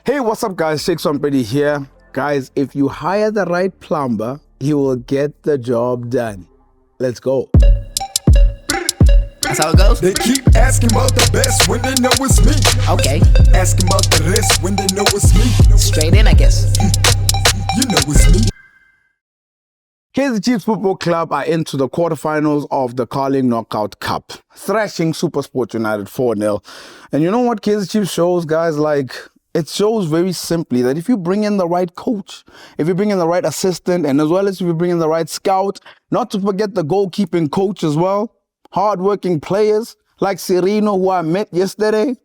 Hey, what's up, guys? Rampedi here. Guys, if you hire the right plumber, he will get the job done. Let's go. That's how it goes? They keep asking about the best when they know it's me. Okay. Asking about the rest when they know it's me. Straight in, I guess. You know it's me. Kaizer Chiefs Football Club are into the quarterfinals of the Carling Knockout Cup, thrashing SuperSport United 4-0. And you know what Kaizer Chiefs shows, guys? It shows very simply that if you bring in the right coach, if you bring in the right assistant, and as well as if you bring in the right scout, not to forget the goalkeeping coach as well, hardworking players like Serino, who I met yesterday,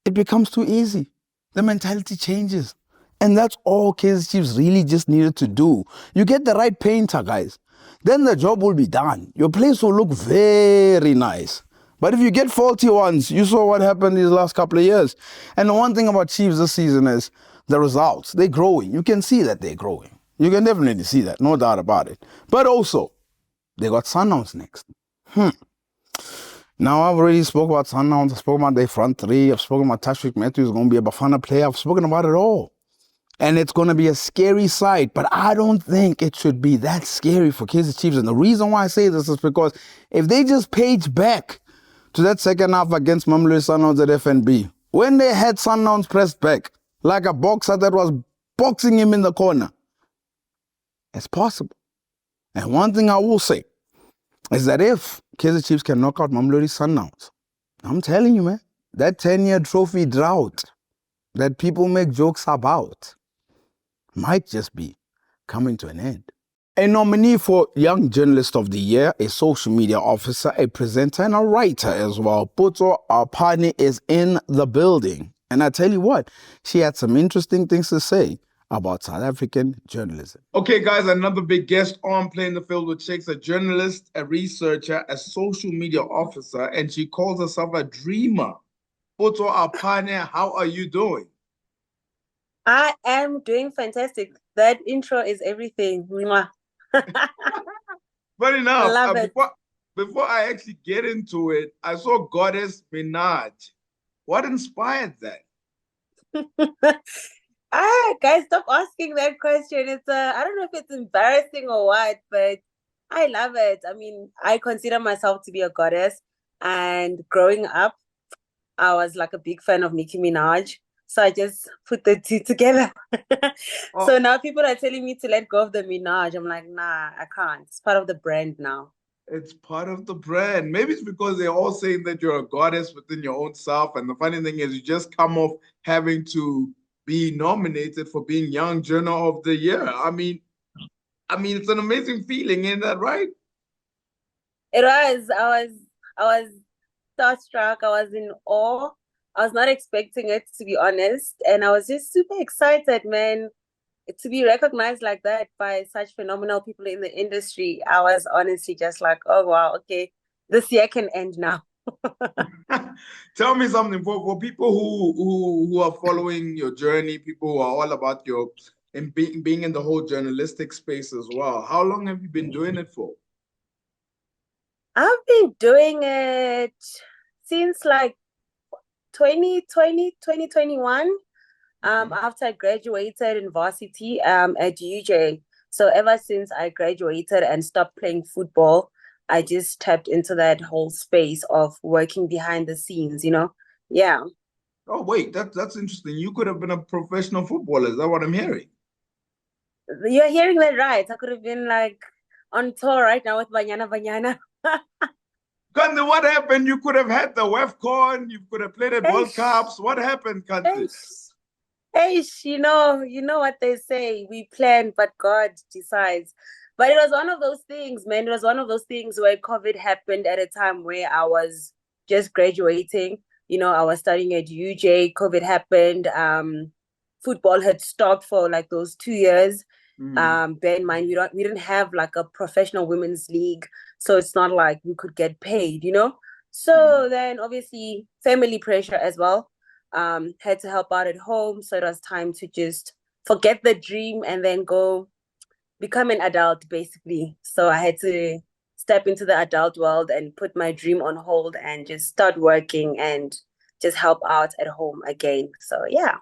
it becomes too easy. The mentality changes. And that's all Kaizer Chiefs really just needed to do. You get the right painter, guys. Then the job will be done. Your place will look very nice. But if you get faulty ones, you saw what happened these last couple of years. And the one thing about Chiefs this season is the results. They're growing. You can see that they're growing. You can definitely see that, no doubt about it. But also, they got Sundowns next. Now, I've already spoke about Sundowns. I've spoken about their front three. I've spoken about Tashwick Matthews going to be a Bafana player. I've spoken about it all. And it's going to be a scary sight, but I don't think it should be that scary for Kaizer Chiefs. And the reason why I say this is because if they just page back to that second half against Mamelodi Sundowns at FNB, when they had Sundowns pressed back like a boxer that was boxing him in the corner, it's possible. And one thing I will say is that if Kaizer Chiefs can knock out Mamelodi Sundowns, I'm telling you, man, that 10-year trophy drought that people make jokes about might just be coming to an end. A nominee for Young Journalist of the Year, a social media officer, a presenter, and a writer as well, Potso Aphane, is in the building. And I tell you what, she had some interesting things to say about South African journalism. Okay, guys, another big guest on Playing the Field with Chicks, a journalist, a researcher, a social media officer, and she calls herself a dreamer. Potso Aphane, how are you doing? I am doing fantastic. That intro is everything. Funny enough, Love it. Before I actually get into it, I saw Goddess Minaj. What inspired that? Guys, stop asking that question. It's I don't know if it's embarrassing or what, but I love it. I mean, I consider myself to be a goddess, and growing up, I was like a big fan of Nicki Minaj. So I just put the two together. So now people are telling me to let go of the Minaj. I'm like, nah, I can't. It's part of the brand now. It's part of the brand. Maybe it's because they're all saying that you're a goddess within your own self. And the funny thing is you just come off having to be nominated for being Young Journal of the Year. I mean, it's an amazing feeling, isn't that right? It was. I was starstruck. I was in awe. I was not expecting it, to be honest. And I was just super excited, man, to be recognized like that by such phenomenal people in the industry. I was honestly just like, oh, wow, okay, this year can end now. Tell me something for people who are following your journey, people who are all about your and being in the whole journalistic space as well. How long have you been doing it for? I've been doing it since like 2021, after I graduated in varsity at UJ. So ever since I graduated and stopped playing football, I just tapped into that whole space of working behind the scenes, Yeah. Oh, wait, that's interesting. You could have been a professional footballer. Is that what I'm hearing? You're hearing that right. I could have been like on tour right now with Banyana. Kande, what happened? You could have had the WAFCON, you could have played at World Cups. What happened, Kande? You know what they say. We plan, but God decides. But it was one of those things, man. It was one of those things where COVID happened at a time where I was just graduating. I was studying at UJ. COVID happened. Football had stopped for like those 2 years. Bear in mind, we didn't have like a professional women's league, so it's not like we could get paid, So then obviously family pressure as well. Had to help out at home, so it was time to just forget the dream and then go become an adult, basically. So I had to step into the adult world and put my dream on hold and just start working and just help out at home again. So yeah.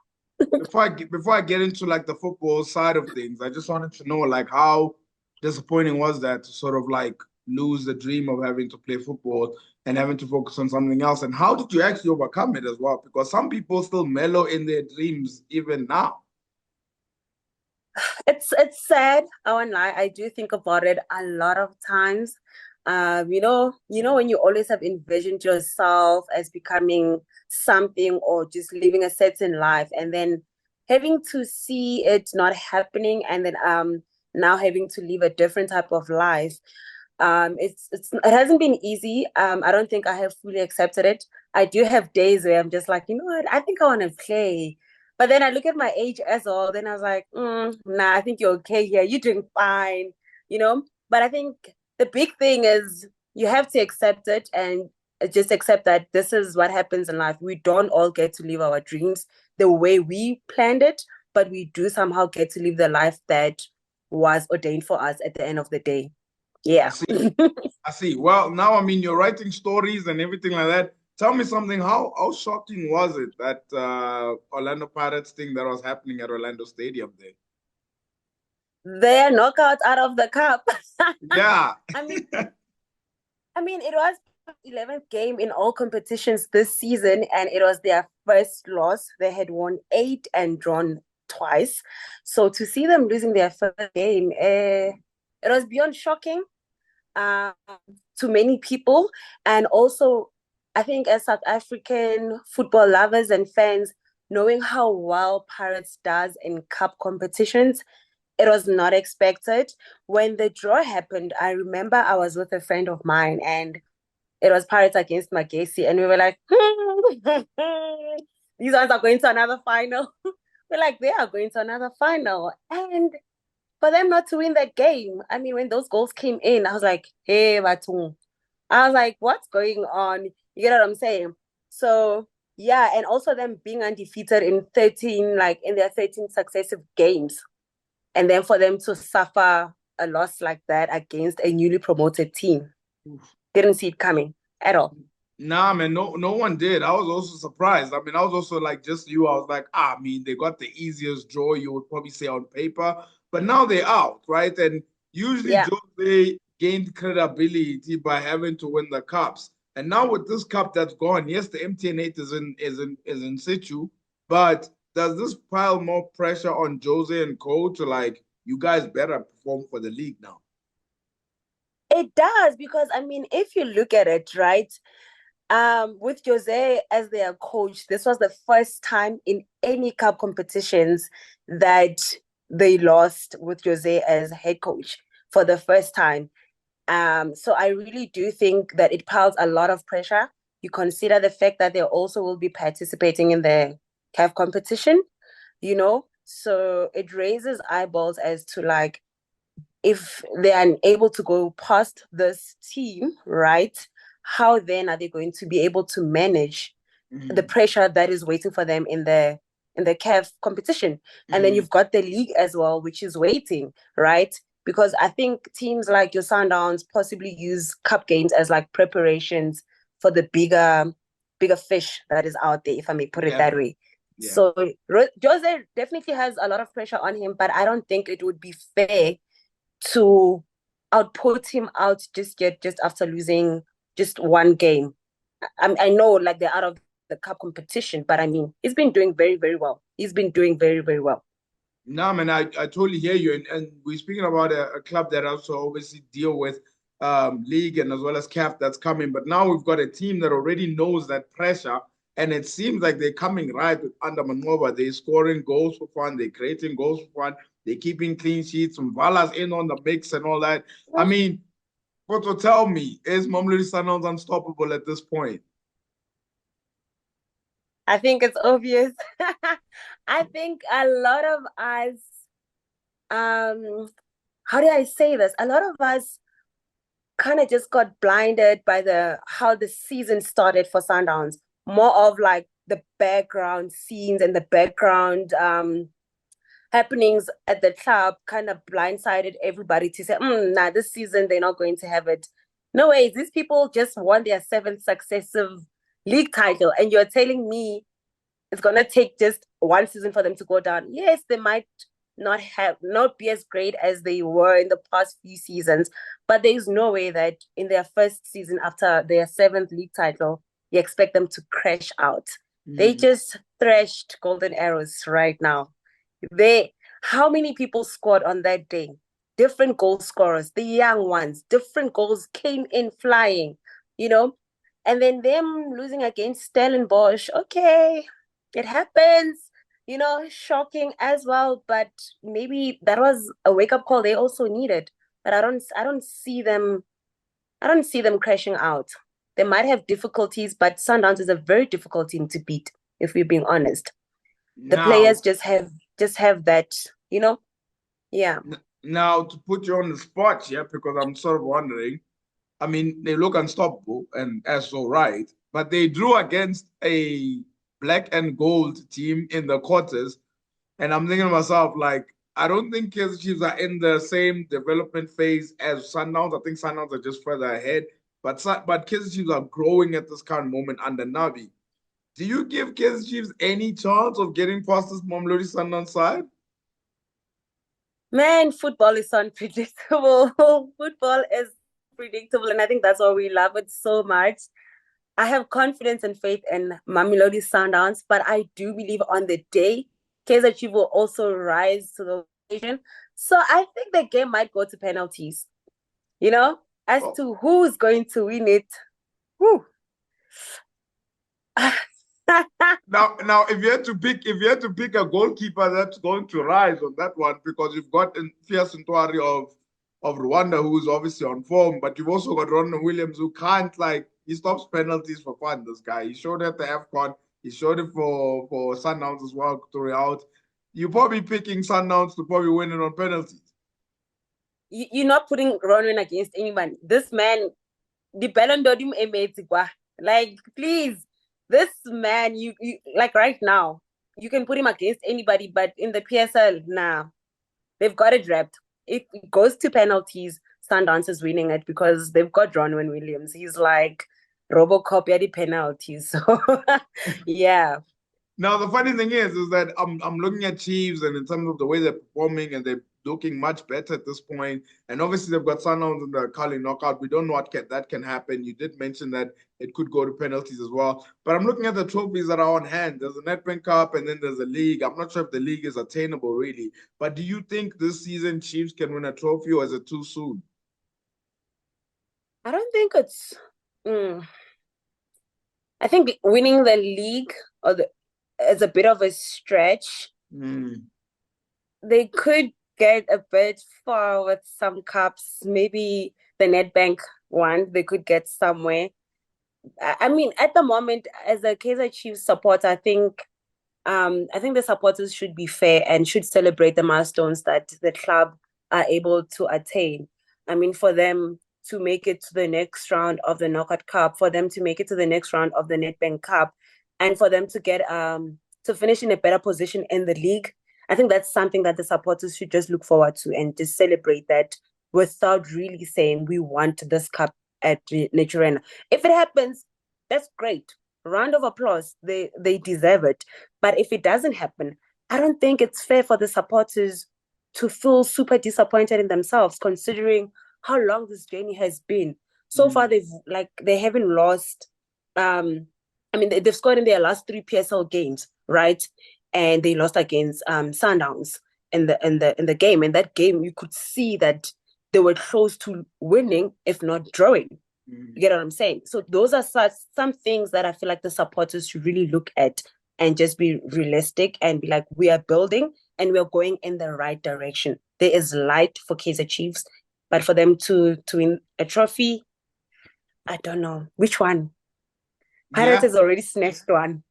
Before I get into like the football side of things, I just wanted to know like how disappointing was that to sort of like lose the dream of having to play football and having to focus on something else, and how did you actually overcome it as well? Because some people still mellow in their dreams even now. It's sad. I won't lie. I do think about it a lot of times. When you always have envisioned yourself as becoming something or just living a certain life, and then having to see it not happening, and then now having to live a different type of life. It hasn't been easy. I don't think I have fully accepted it. I do have days where I'm just like, you know what, I think I want to play. But then I look at my age as well, then I was like, nah, I think you're okay here. You're doing fine, you know? But I think the big thing is you have to accept it and just accept that this is what happens in life. We don't all get to live our dreams the way we planned it, but we do somehow get to live the life that was ordained for us at the end of the day. I Yeah. see. I see. Well, now I mean you're writing stories and everything like that. Tell me something. How shocking was it that Orlando Pirates thing that was happening at Orlando Stadium there? They're knockouts out of the cup. Yeah. I mean, it was 11th game in all competitions this season, and it was their first loss. They had won 8 and drawn twice. So to see them losing their first game, it was beyond shocking um, to many people. And also, I think as South African football lovers and fans, knowing how well Pirates does in cup competitions, it was not expected. When the draw happened, I remember I was with a friend of mine and it was Pirates against Moegoe, and we were like, these ones are going to another final. We're like, they are going to another final. And for them not to win that game, I mean, when those goals came in, I was like, hey, Batung. I was like, what's going on? You get what I'm saying? So, yeah, and also them being undefeated in 13, like in their 13 successive games. And then for them to suffer a loss like that against a newly promoted team, didn't see it coming at all. Nah, man, no one did. I was also surprised. I mean, I was also like just you. I was like, I mean, they got the easiest draw you would probably say on paper, but now they're out, right? And usually Yeah. Jose gained credibility by having to win the cups. And now with this cup that's gone, yes, the MTN8 is in situ, but does this pile more pressure on Jose and Co to like you guys better perform for the league now? It does because I mean, if you look at it, right, with Jose as their coach, this was the first time in any cup competitions that they lost with Jose as head coach for the first time. So I really do think that it piles a lot of pressure. You consider the fact that they also will be participating in the CAF competition, you know, so it raises eyeballs as to like if they are unable to go past this team, right? How then are they going to be able to manage the pressure that is waiting for them in the CAF competition? And then you've got the league as well, which is waiting, right? Because I think teams like your Sundowns possibly use cup games as like preparations for the bigger fish that is out there, if I may put it that way. Yeah. So Jose definitely has a lot of pressure on him, but I don't think it would be fair to output him out just after losing just one game. I know like they're out of the cup competition, but I mean, he's been doing very, very well. He's been doing very, very well. No, man, I totally hear you. And we're speaking about a club that also obviously deal with league and as well as CAF that's coming. But now we've got a team that already knows that pressure. And it seems like they're coming right with under Manova. They're scoring goals for fun. They're creating goals for fun. They're keeping clean sheets. Vala's in on the mix and all that. I mean, Potso, tell me, is Mamelodi Sundowns unstoppable at this point? I think it's obvious. I think a lot of us, how do I say this? A lot of us kind of just got blinded by how the season started for Sundowns. More of like the background scenes and the background happenings at the club kind of blindsided everybody to say, nah, this season they're not going to have it. No ways, these people just won their 7th successive league title, and you're telling me it's gonna take just one season for them to go down. Yes, they might not be as great as they were in the past few seasons, but there's no way that in their first season after their 7th league title, you expect them to crash out. They just thrashed Golden Arrows right now. How many people scored on that day? Different goal scorers, the young ones, different goals came in flying, you know, and then them losing against Stellenbosch. Okay, it happens, you know, shocking as well, but maybe that was a wake-up call they also needed. But I don't see them crashing out. They might have difficulties, but Sundowns is a very difficult team to beat, if we're being honest. The players just have that, you know. Yeah. Now, to put you on the spot, yeah, because I'm sort of wondering, I mean, they look unstoppable and as so right, but they drew against a black and gold team in the quarters. And I'm thinking to myself, like, I don't think Kaizer Chiefs are in the same development phase as Sundowns. I think Sundowns are just further ahead. But Kaizer Chiefs are growing at this current moment under Navi. Do you give Kaizer Chiefs any chance of getting past this Mamelodi Sundowns side? Man, football is unpredictable. Football is predictable, and I think that's why we love it so much. I have confidence and faith in Mamelodi Sundowns, but I do believe on the day, Kaizer Chiefs will also rise to the occasion. So I think the game might go to penalties. You know, as to who's going to win it. Whew. Now, if you had to pick a goalkeeper that's going to rise on that one, because you've got Fierce Ntwari of Rwanda, who is obviously on form, but you've also got Ronald Williams, who can't, like, he stops penalties for fun. This guy, he showed it at the AFCON, he showed it for Sundowns as well throughout. You're probably picking Sundowns to probably win it on penalties. You're not putting Ronald against anyone. This man, the Ballon d'Or, like, please. This man, you like right now, you can put him against anybody, but in the PSL, nah, they've got it wrapped. If it goes to penalties, Sundowns is winning it because they've got Ronwen Williams. He's like Robocop at the penalties. So yeah. Now the funny thing is that I'm looking at Chiefs, and in terms of the way they're performing, and they're looking much better at this point. And obviously they've got Sundowns in the Kali knockout. We don't know what that can happen. You did mention that it could go to penalties as well. But I'm looking at the trophies that are on hand. There's a Nedbank Cup, and then there's a league. I'm not sure if the league is attainable really. But do you think this season Chiefs can win a trophy, or is it too soon? I don't think it's. I think winning the league is a bit of a stretch. They could get a bit far with some cups. Maybe the Nedbank one, they could get somewhere. I mean, at the moment, as a Kaizer Chiefs supporter, I think the supporters should be fair and should celebrate the milestones that the club are able to attain. I mean, for them to make it to the next round of the Knockout Cup, for them to make it to the next round of the Nedbank Cup, and for them to get to finish in a better position in the league, I think that's something that the supporters should just look forward to and just celebrate that without really saying we want this cup at Naturena. If it happens, that's great. Round of applause. They deserve it. But if it doesn't happen, I don't think it's fair for the supporters to feel super disappointed in themselves, considering how long this journey has been. So far, they haven't lost. I mean, they've scored in their last 3 PSL games, right? And they lost against Sundowns in the game. In that game, you could see that they were close to winning, if not drawing. You get what I'm saying? So those are some things that I feel like the supporters should really look at and just be realistic and be like, we are building and we're going in the right direction. There is light for Kaizer Chiefs, but for them to win a trophy, I don't know which one. Pirates has already snatched one.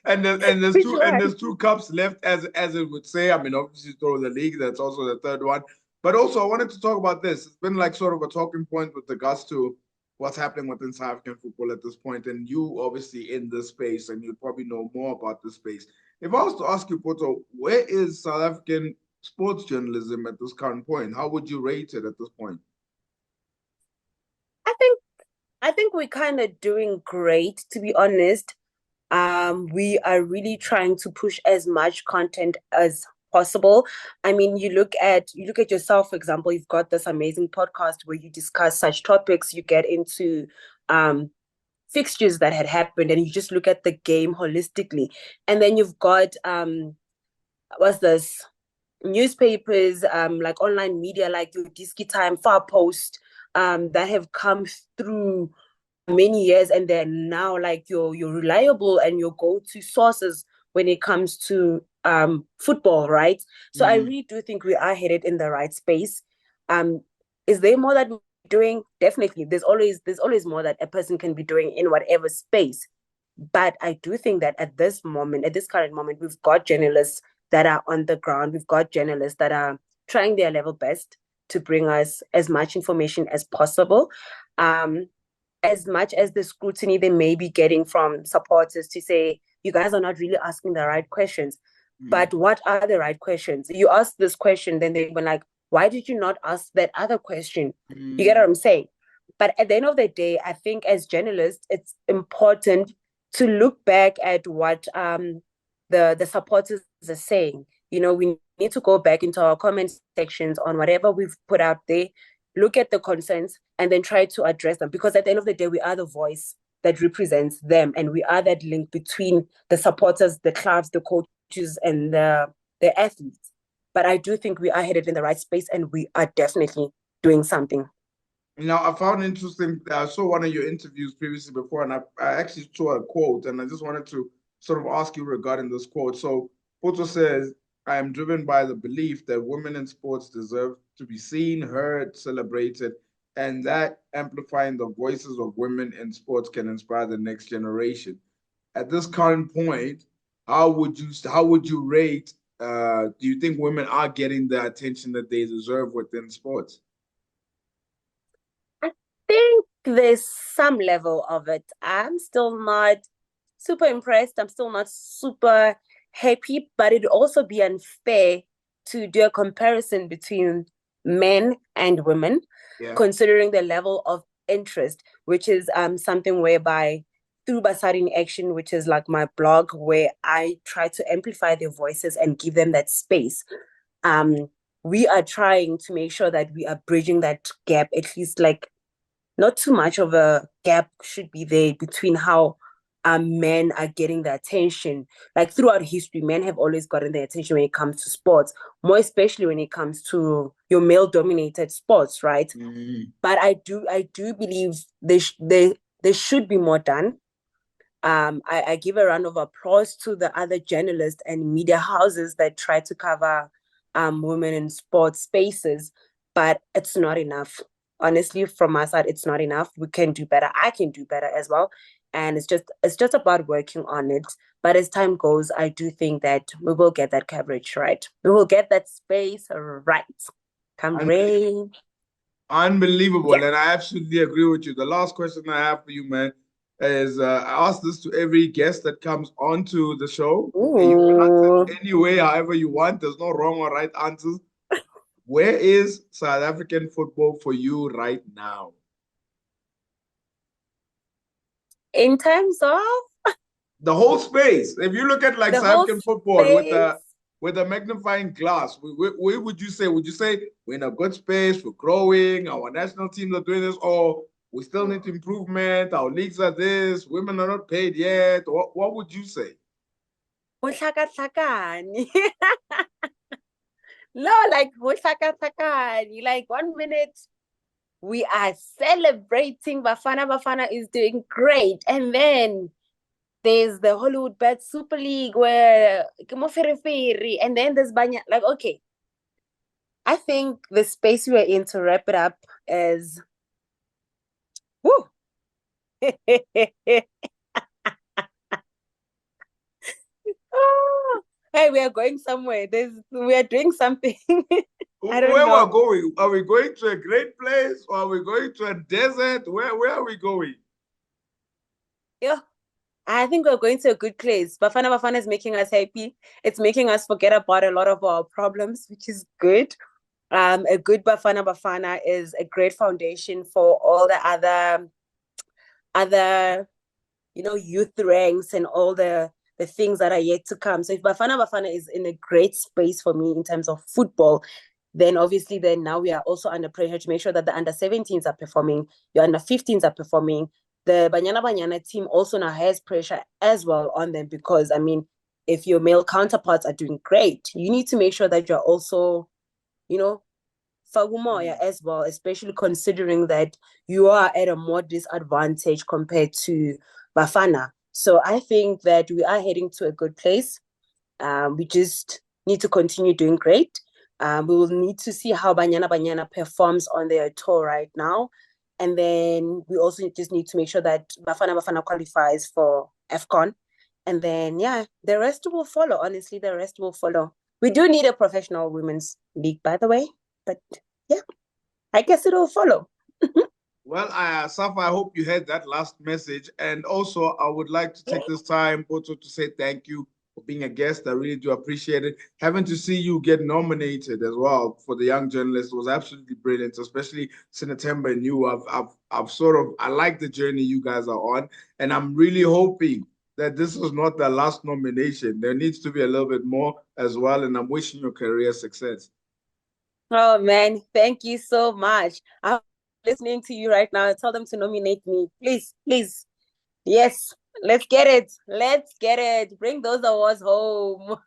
and there's two cups left, as it would say. I mean, obviously throw the league, that's also the third one. But also I wanted to talk about this. It's been like sort of a talking point with regards to what's happening within South African football at this point. And you obviously in this space, and you probably know more about this space. If I was to ask you, Potso, where is South African sports journalism at this current point? How would you rate it at this point? I think we're kind of doing great, to be honest. We are really trying to push as much content as possible. I mean, you look at yourself, for example, you've got this amazing podcast where you discuss such topics, you get into fixtures that had happened, and you just look at the game holistically. And then you've got what's this? Newspapers, like online media, like your Disky Time, Far Post, that have come through many years, and they're now like your reliable and your go-to sources when it comes to football, right? So I really do think we are headed in the right space. Is there more that we're doing? Definitely. There's always more that a person can be doing in whatever space. But I do think that at this current moment, we've got journalists that are on the ground. We've got journalists that are trying their level best to bring us as much information as possible. As much as the scrutiny they may be getting from supporters to say, you guys are not really asking the right questions. But what are the right questions? You ask this question, then they were like, why did you not ask that other question? You get what I'm saying? But at the end of the day, I think as journalists, it's important to look back at what the supporters are saying. You know, we need to go back into our comment sections on whatever we've put out there, look at the concerns, and then try to address them. Because at the end of the day, we are the voice that represents them, and we are that link between the supporters, the clubs, the coaches, and the athletes. But I do think we are headed in the right space, and we are definitely doing something. Now, I found interesting. I saw one of your interviews previously before, and I actually saw a quote, and I just wanted to sort of ask you regarding this quote. So, Potso says, I am driven by the belief that women in sports deserve to be seen, heard, celebrated, and that amplifying the voices of women in sports can inspire the next generation. At this current point, how would you rate? Do you think women are getting the attention that they deserve within sports? I think there's some level of it. I'm still not super impressed. I'm still not super happy, but it'd also be unfair to do a comparison between men and women, considering the level of interest, which is something whereby through Basari in Action, which is like my blog where I try to amplify their voices and give them that space. We are trying to make sure that we are bridging that gap, at least like not too much of a gap should be there between how men are getting the attention. Like throughout history, men have always gotten the attention when it comes to sports, more especially when it comes to your male-dominated sports, right? But I do believe there should be more done. I give a round of applause to the other journalists and media houses that try to cover women in sports spaces, but it's not enough. Honestly, from my side, it's not enough. We can do better. I can do better as well. And it's just about working on it. But as time goes, I do think that we will get that coverage right. We will get that space right. Come rain. Unbelievable. Yeah. And I absolutely agree with you. The last question I have for you, man, is I ask this to every guest that comes onto the show. And you can answer any way, however you want. There's no wrong or right answers. Where is South African football for you right now? In terms of the whole space. If you look at like South African football with a magnifying glass, where would you say? Would you say we're in a good space, we're growing, our national teams are doing this, or we still need improvement, our leagues are this, women are not paid yet? What would you say? No, like like 1 minute we are celebrating Bafana is doing great, and then there's the Hollywood Bet Super League where and then there's Banya. Like, okay, I think the space we are in, to wrap it up, is woo. Oh, hey, we are going somewhere. We are doing something. I don't know. Where we're going? Are we going to a great place, or are we going to a desert? Where are we going? Yeah, I think we're going to a good place. Bafana is making us happy. It's making us forget about a lot of our problems, which is good. A good Bafana is a great foundation for all the other youth ranks and all the things that are yet to come. So if Bafana is in a great space for me in terms of football, then obviously now we are also under pressure to make sure that the under 17s are performing, your under 15s are performing. The Banyana team also now has pressure as well on them because, I mean, if your male counterparts are doing great, you need to make sure that you're also, fagumoya as well, especially considering that you are at a more disadvantage compared to Bafana. So I think that we are heading to a good place. We just need to continue doing great. We will need to see how Banyana performs on their tour right now. And then we also just need to make sure that Bafana qualifies for AFCON. And then, the rest will follow. Honestly, the rest will follow. We do need a professional women's league, by the way. But, I guess it will follow. Well, Safa, I hope you heard that last message. And also, I would like to take this time, Potso, to say thank you for being a guest. I really do appreciate it. Having to see you get nominated as well for the Young Journalist was absolutely brilliant, especially Sinatemba and you. I like the journey you guys are on. And I'm really hoping that this is not the last nomination. There needs to be a little bit more as well. And I'm wishing your career success. Oh, man. Thank you so much. I'm listening to you right now. Tell them to nominate me. Please, please. Yes, let's get it. Let's get it. Bring those awards home.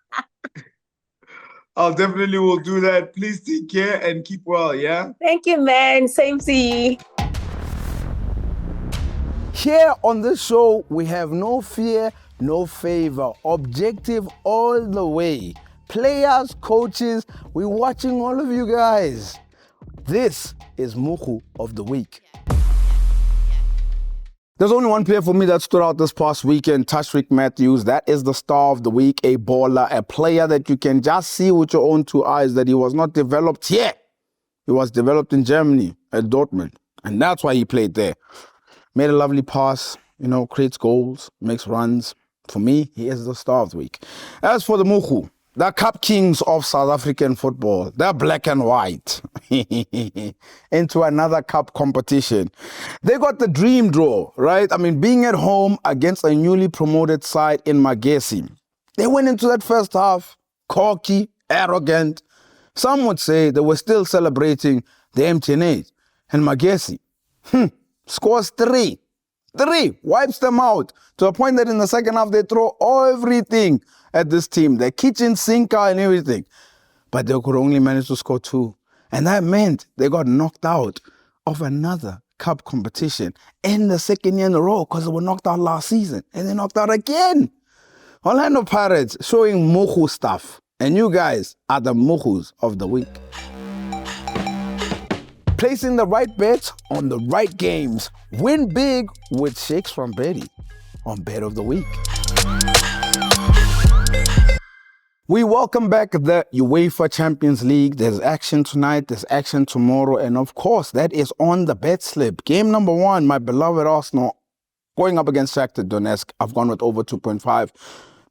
I'll definitely will do that. Please take care and keep well, yeah? Thank you, man. Same to you. Here on this show, we have no fear, no favor. Objective all the way. Players, coaches, we're watching all of you guys. This is Moegoe of the Week. There's only one player for me that stood out this past weekend, Tashwick Matthews. That is the star of the week, a baller, a player that you can just see with your own two eyes that he was not developed here. He was developed in Germany at Dortmund, and that's why he played there. Made a lovely pass, creates goals, makes runs. For me, he is the star of the week. As for the Moegoe, the Cup Kings of South African football, they're black and white into another cup competition. They got the dream draw, right? I mean, being at home against a newly promoted side in Moegoe. They went into that first half cocky, arrogant. Some would say they were still celebrating the empty net. And Moegoe scores three, wipes them out to the point that in the second half they throw everything at this team, their kitchen sinker and everything. But they could only manage to score 2. And that meant they got knocked out of another cup competition in the second year in a row because they were knocked out last season. And they knocked out again. Orlando Pirates showing Moegoe stuff. And you guys are the Moegoes of the week. Placing the right bets on the right games. Win big with Shakes Rampedi on Bet of the Week. We welcome back the UEFA Champions League. There's action tonight, there's action tomorrow, and of course, that is on the bet slip. Game number 1, my beloved Arsenal going up against Shakhtar Donetsk. I've gone with over 2.5.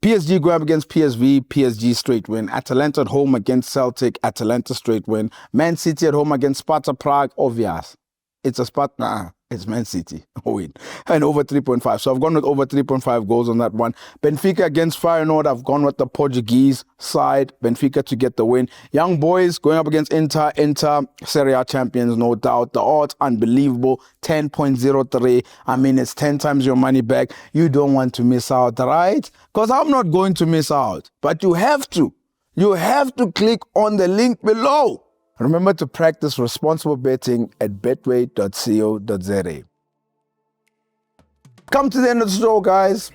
PSG going up against PSV, PSG straight win. Atalanta at home against Celtic, Atalanta straight win. Man City at home against Sparta Prague, obvious. It's a Sparta, it's Man City, win. And over 3.5. So I've gone with over 3.5 goals on that one. Benfica against Feyenoord, I've gone with the Portuguese side. Benfica to get the win. Young boys going up against Inter, Serie A champions, no doubt. The odds, unbelievable, 10.03. I mean, it's 10 times your money back. You don't want to miss out, right? Because I'm not going to miss out. But you have to. You have to click on the link below. Remember to practice responsible betting at betway.co.za. Come to the end of the show, guys.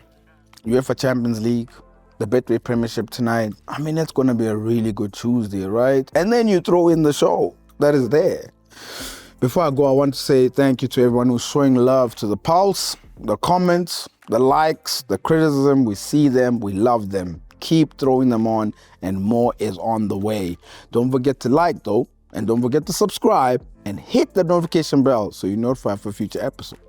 UEFA Champions League, the Betway Premiership tonight. I mean, it's going to be a really good Tuesday, right? And then you throw in the show that is there. Before I go, I want to say thank you to everyone who's showing love to the Pulse, the comments, the likes, the criticism. We see them, we love them. Keep throwing them on, and more is on the way. Don't forget to like, though, and don't forget to subscribe and hit the notification bell so you're notified for future episodes.